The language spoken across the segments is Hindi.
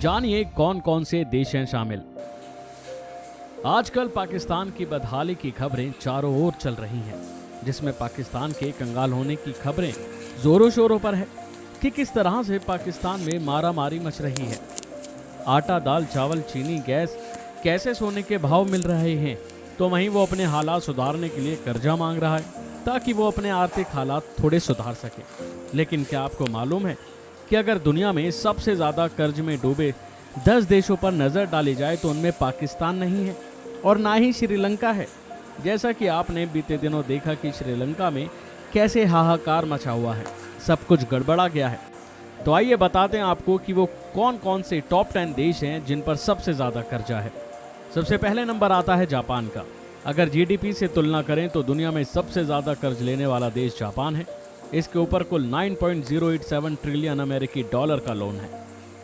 जानिए कौन कौन से देश हैं शामिल। आजकल पाकिस्तान की बदहाली की खबरें चारों ओर चल रही हैं, जिसमें पाकिस्तान के कंगाल होने की खबरें जोरों शोरों पर है कि किस तरह से पाकिस्तान में मारामारी मच रही है। आटा, दाल, चावल, चीनी, गैस कैसे सोने के भाव मिल रहे हैं, तो वहीं वो अपने हालात सुधारने के लिए कर्जा मांग रहा है ताकि वो अपने आर्थिक हालात थोड़े सुधार सके। लेकिन क्या आपको मालूम है कि अगर दुनिया में सबसे ज्यादा कर्ज में डूबे 10 देशों पर नजर डाली जाए तो उनमें पाकिस्तान नहीं है और ना ही श्रीलंका है। जैसा कि आपने बीते दिनों देखा कि श्रीलंका में कैसे हाहाकार मचा हुआ है, सब कुछ गड़बड़ा गया है। तो आइए बताते हैं आपको कि वो कौन कौन से टॉप 10 देश हैं जिन पर सबसे ज्यादा कर्जा है। सबसे पहले नंबर आता है जापान का। अगर जीडीपी से तुलना करें तो दुनिया में सबसे ज्यादा कर्ज लेने वाला देश जापान है। इसके ऊपर कुल 9.087 ट्रिलियन अमेरिकी डॉलर का लोन है।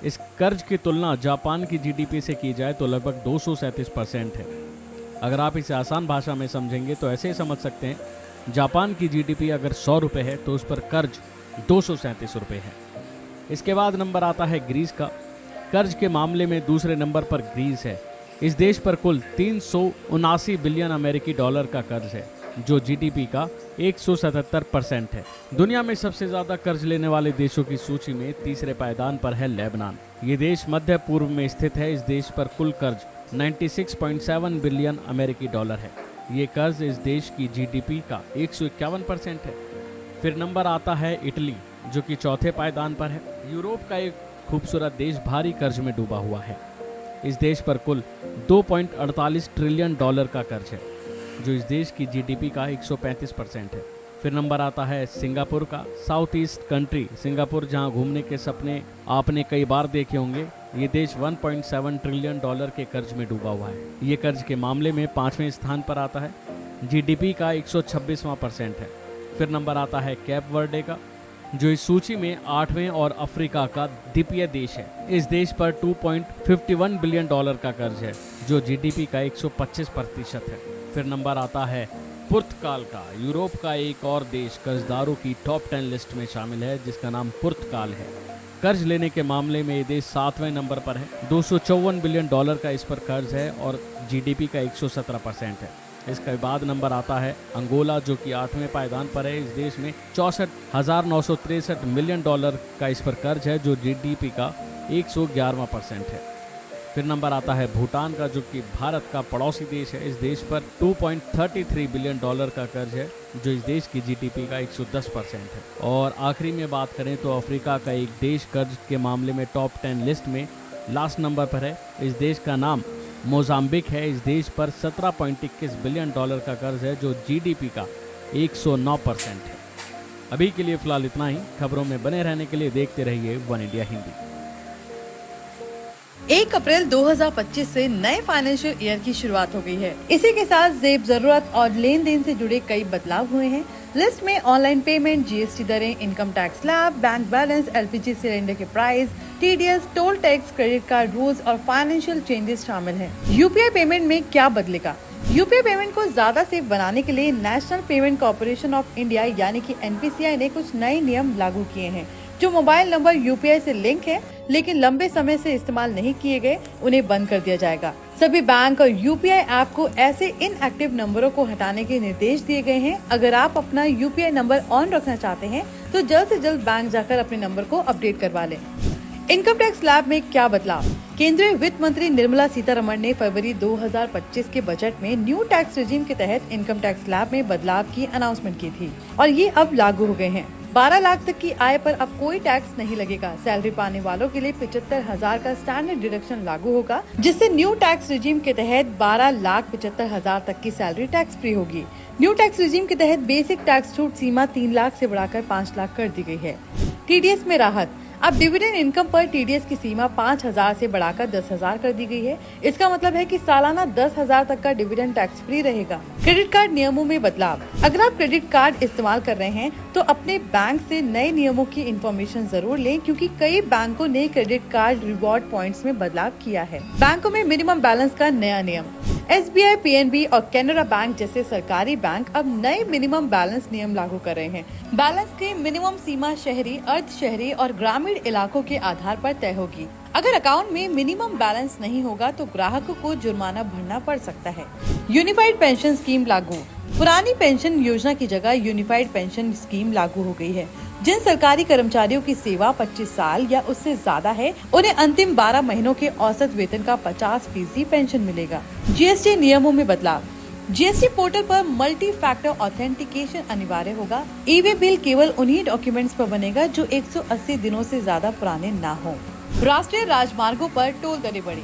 इस कर्ज की तुलना जापान की जीडीपी से की जाए तो लगभग 237% है। अगर आप इसे आसान भाषा में समझेंगे तो ऐसे ही समझ सकते हैं, जापान की जीडीपी अगर 100 रुपये है तो उस पर कर्ज 237 रुपये है। इसके बाद नंबर आता है ग्रीस का। कर्ज के मामले में दूसरे नंबर पर ग्रीस है। इस देश पर कुल 379 बिलियन अमेरिकी डॉलर का कर्ज है, जो जीडीपी का 177% है। दुनिया में सबसे ज्यादा कर्ज लेने वाले देशों की सूची में तीसरे पायदान पर है लेबनान। ये देश मध्य पूर्व में स्थित है। इस देश पर कुल कर्ज 96.7 बिलियन अमेरिकी डॉलर है। ये कर्ज इस देश की जीडीपी का 151% है। फिर नंबर आता है इटली, जो कि चौथे पायदान पर है। यूरोप का एक खूबसूरत देश भारी कर्ज में डूबा हुआ है। इस देश पर कुल 2.48 ट्रिलियन डॉलर का कर्ज है, जो इस देश की जीडीपी का 135% है। फिर नंबर आता है सिंगापुर का। साउथ ईस्ट कंट्री सिंगापुर, जहां घूमने के सपने आपने कई बार देखे होंगे। ये देश 1.7 ट्रिलियन डॉलर के कर्ज में डूबा हुआ है। ये कर्ज के मामले में 5वें स्थान पर आता है। जीडीपी का 126% है। फिर नंबर आता है कैप वर्डे का, जो इस सूची में 8वें और अफ्रीका का द्वीपीय देश है। इस देश पर 2.51 बिलियन डॉलर का कर्ज है, जो जीडीपी का 125% है। फिर नंबर आता है पुर्तगाल का। यूरोप का एक और देश कर्जदारों की टॉप 10 लिस्ट में शामिल है, जिसका नाम पुर्तगाल है। कर्ज लेने के मामले में ये देश 7वें नंबर पर है। 254 बिलियन डॉलर का इस पर कर्ज है और जीडीपी का 117% है। इसके बाद नंबर आता है अंगोला, जो कि 8वें पायदान पर है। इस देश में 64,963 मिलियन डॉलर का इस पर कर्ज है, जो जीडीपी का 111% है। फिर नंबर आता है भूटान का, जो कि भारत का पड़ोसी देश है। इस देश पर 2.33 बिलियन डॉलर का कर्ज है, जो इस देश की जीडीपी का 110% है। और आखिरी में बात करें तो अफ्रीका का एक देश कर्ज के मामले में टॉप 10 लिस्ट में लास्ट नंबर पर है। इस देश का नाम मोजाम्बिक है। इस देश पर 17.21 बिलियन डॉलर का कर्ज है, जो जीडीपी का 109% है। अभी के लिए फिलहाल इतना ही। खबरों में बने रहने के लिए देखते रहिए वन इंडिया हिंदी। 1 अप्रैल 2025 से नए फाइनेंशियल ईयर की शुरुआत हो गई है। इसी के साथ जेब जरूरत और लेन देन से जुड़े कई बदलाव हुए हैं। लिस्ट में ऑनलाइन पेमेंट, जीएसटी दरें, income tax slab, bank balance, LPG cylinder के price, TDS, toll tax, credit card rules और फाइनेंशियल चेंजेस शामिल हैं। यूपीआई पेमेंट में क्या बदलेगा? यूपीआई पेमेंट को ज्यादा सेफ बनाने के लिए national payment corporation of India यानी कि एनपीसीआई ने कुछ नए नियम लागू किए हैं। जो मोबाइल नंबर यूपीआई से लिंक है लेकिन लंबे समय से इस्तेमाल नहीं किए गए, उन्हें बंद कर दिया जाएगा। सभी बैंक और यूपीआई ऐप को ऐसे इनएक्टिव नंबरों को हटाने के निर्देश दिए गए हैं। अगर आप अपना यूपीआई नंबर ऑन रखना चाहते हैं तो जल्द से जल्द बैंक जाकर अपने नंबर को अपडेट करवा लें। इनकम टैक्स स्लैब में क्या बदलाव? केंद्रीय वित्त मंत्री निर्मला सीतारमण ने फरवरी 2025 के बजट में न्यू टैक्स रेजिम के तहत इनकम टैक्स स्लैब में बदलाव की अनाउंसमेंट की थी और ये अब लागू हो गए हैं। 12 लाख तक की आय पर अब कोई टैक्स नहीं लगेगा। सैलरी पाने वालों के लिए 75,000 का स्टैंडर्ड डिडक्शन लागू होगा, जिससे न्यू टैक्स रिजीम के तहत 12,75,000 तक की सैलरी टैक्स फ्री होगी। न्यू टैक्स रिजीम के तहत बेसिक टैक्स छूट सीमा 3 लाख से बढ़ाकर 5 लाख कर दी गई है। टीडीएस में राहत। अब डिविडेंड इनकम पर टीडीएस की सीमा 5,000 से बढ़ाकर 10,000 कर दी गई है। इसका मतलब है कि सालाना 10,000 तक का डिविडेंड टैक्स फ्री रहेगा। क्रेडिट कार्ड नियमों में बदलाव। अगर आप क्रेडिट कार्ड इस्तेमाल कर रहे हैं तो अपने बैंक से नए नियमों की इंफॉर्मेशन जरूर लें, क्योंकि कई बैंकों ने क्रेडिट कार्ड रिवॉर्ड पॉइंट्स में बदलाव किया है। बैंकों में मिनिमम बैलेंस का नया नियम। SBI, PNB और कैनरा बैंक जैसे सरकारी बैंक अब नए मिनिमम बैलेंस नियम लागू कर रहे हैं। बैलेंस की मिनिमम सीमा शहरी, अर्ध शहरी और ग्रामीण इलाकों के आधार पर तय होगी। अगर अकाउंट में मिनिमम बैलेंस नहीं होगा तो ग्राहकों को जुर्माना भरना पड़ सकता है। यूनिफाइड पेंशन स्कीम लागू। पुरानी पेंशन योजना की जगह यूनिफाइड पेंशन स्कीम लागू हो गई है। जिन सरकारी कर्मचारियों की सेवा 25 साल या उससे ज्यादा है, उन्हें अंतिम 12 महीनों के औसत वेतन का 50% पेंशन मिलेगा। GST नियमों में बदलाव। GST पोर्टल पर मल्टी फैक्टर ऑथेंटिकेशन अनिवार्य होगा। ई-वे बिल केवल उन्हीं डॉक्यूमेंट्स पर बनेगा जो 180 दिनों से ज्यादा पुराने ना हो। राष्ट्रीय राजमार्गों पर टोल दरें बढ़ी।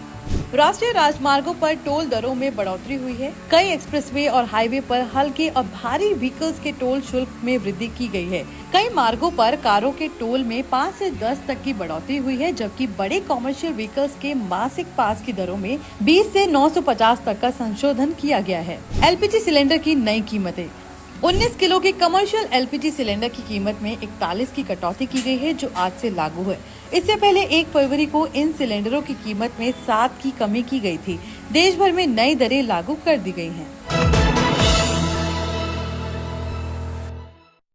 राष्ट्रीय राजमार्गों पर टोल दरों में बढ़ोतरी हुई है। कई एक्सप्रेसवे और हाईवे पर हल्के और भारी व्हीकल्स के टोल शुल्क में वृद्धि की गई है। कई मार्गों पर कारों के टोल में 5 से 10 तक की बढ़ोतरी हुई है, जबकि बड़े कॉमर्शियल व्हीकल्स के मासिक पास की दरों में 20 से 950 तक का संशोधन किया गया है। LPG सिलेंडर की नई कीमतें। 19 किलो के कमर्शियल LPG सिलेंडर की कीमत में 41 की कटौती की गई है, जो आज से लागू है। इससे पहले 1 फरवरी को इन सिलेंडरों की कीमत में 7 की कमी की गई थी। देश भर में नई दरें लागू कर दी गई हैं।